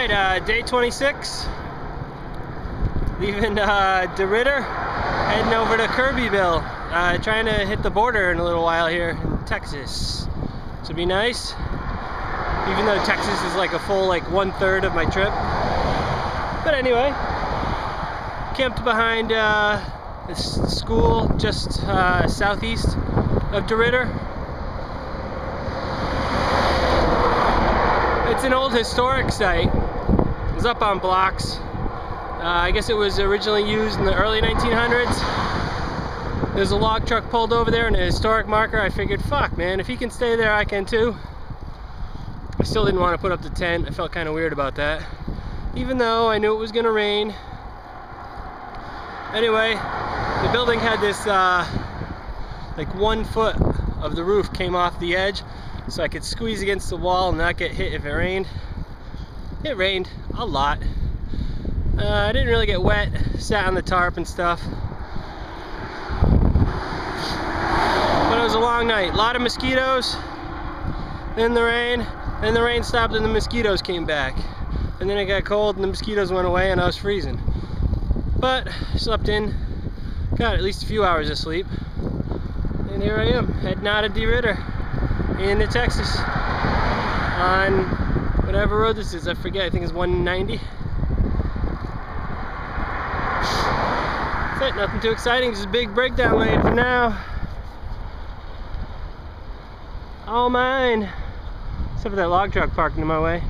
Alright, day 26. Leaving DeRidder, heading over to Kirbyville. Trying to hit the border in a little while here in Texas. This will be nice. Even though Texas is like a full 1/3 of my trip. But anyway, camped behind this school just southeast of DeRidder. It's an old historic site. It was up on blocks. I guess it was originally used in the early 1900s. There's a log truck pulled over there and a historic marker. I figured, fuck man, if he can stay there, I can too. I still didn't want to put up the tent. I felt kind of weird about that. Even though I knew it was going to rain. Anyway, the building had this, 1 foot of the roof came off the edge, so I could squeeze against the wall and not get hit if it rained. It rained a lot. I didn't really get wet, sat on the tarp and stuff. But it was a long night. A lot of mosquitoes, then the rain stopped and the mosquitoes came back. And then it got cold and the mosquitoes went away and I was freezing. But slept in, got at least a few hours of sleep. And here I am, heading out of DeRidder into Texas on whatever road this is, I forget, I think it's 190. That's it, nothing too exciting, just a big breakdown lane for now. All mine, except for that log truck parked in my way.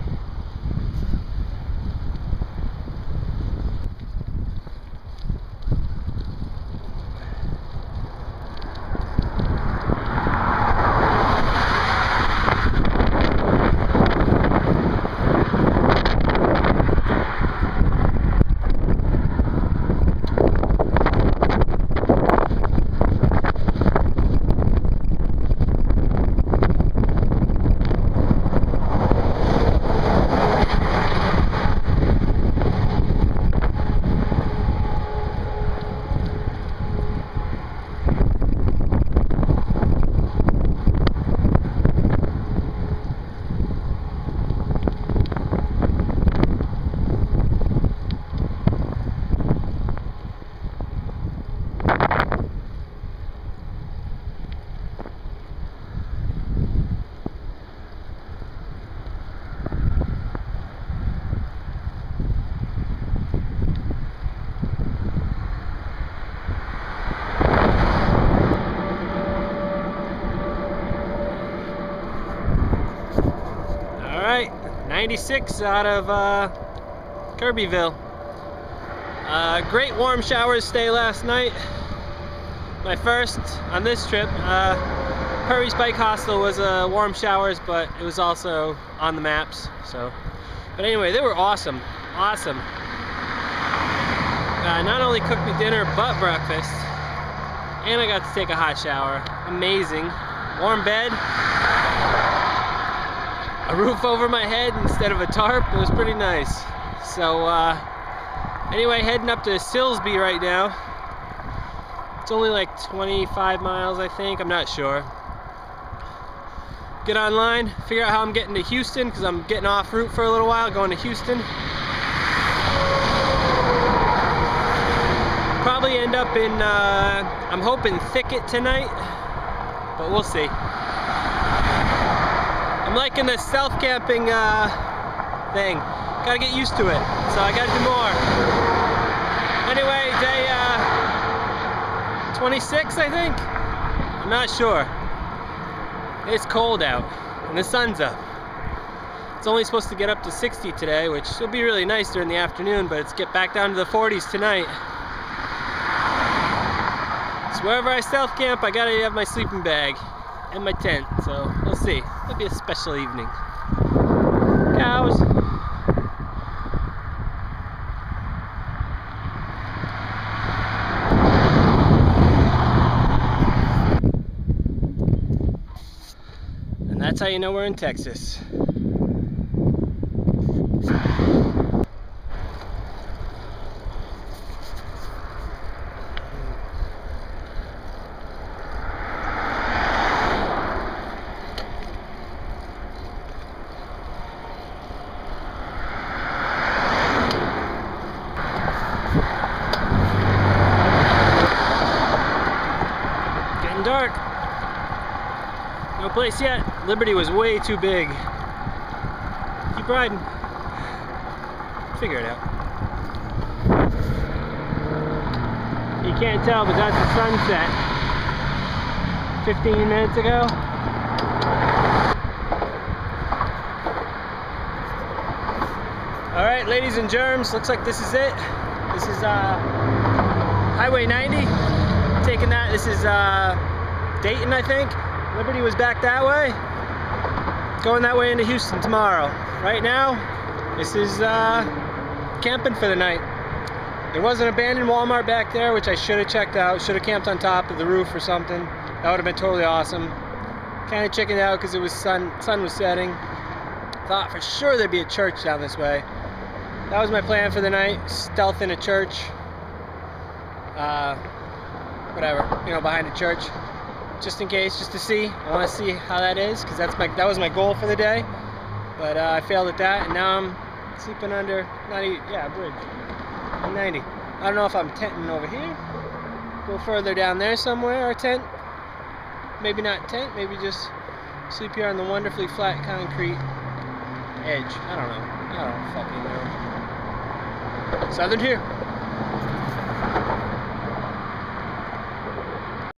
Alright, 96 out of Kirbyville. Great warm showers stay last night. My first on this trip. Purry's Bike Hostel was warm showers, but it was also on the maps. So, but anyway, they were awesome, awesome. Not only cooked me dinner, but breakfast, and I got to take a hot shower. Amazing, warm bed. A roof over my head instead of a tarp. It was pretty nice. So anyway, heading up to Silsby right now. It's only like 25 miles, I think. I'm not sure. Get online, figure out how I'm getting to Houston, because I'm getting off route for a little while, going to Houston. Probably end up in, I'm hoping Thicket tonight, but we'll see. I'm liking this self-camping thing. Gotta get used to it, so I gotta do more. Anyway, day 26, I think? I'm not sure. It's cold out, and the sun's up. It's only supposed to get up to 60 today, which will be really nice during the afternoon, but it's get back down to the 40s tonight. So wherever I self-camp, I gotta have my sleeping bag and my tent, so we'll see. It'll be a special evening. Cows. And that's how you know we're in Texas. dark. No place yet. Liberty was way too big. Keep riding. Figure it out. You can't tell, but that's the sunset. 15 minutes ago. Alright, ladies and germs, looks like this is it. This is Highway 90. Taking that, this is Dayton, I think. Liberty was back that way. Going that way into Houston tomorrow. Right now, this is camping for the night. There was an abandoned Walmart back there, which I should have checked out. Should have camped on top of the roof or something. That would have been totally awesome. Kind of chickened out because it was sun was setting. Thought for sure there'd be a church down this way. That was my plan for the night. Stealth in a church. Whatever, you know, behind a church. Just in case, just to see. I want to see how that is, because that was my goal for the day. But I failed at that, and now I'm sleeping under a bridge. 90. I don't know if I'm tenting over here. Go further down there somewhere, or tent. Maybe not tent, maybe just sleep here on the wonderfully flat concrete edge. I don't know. I don't fucking know. Southern here.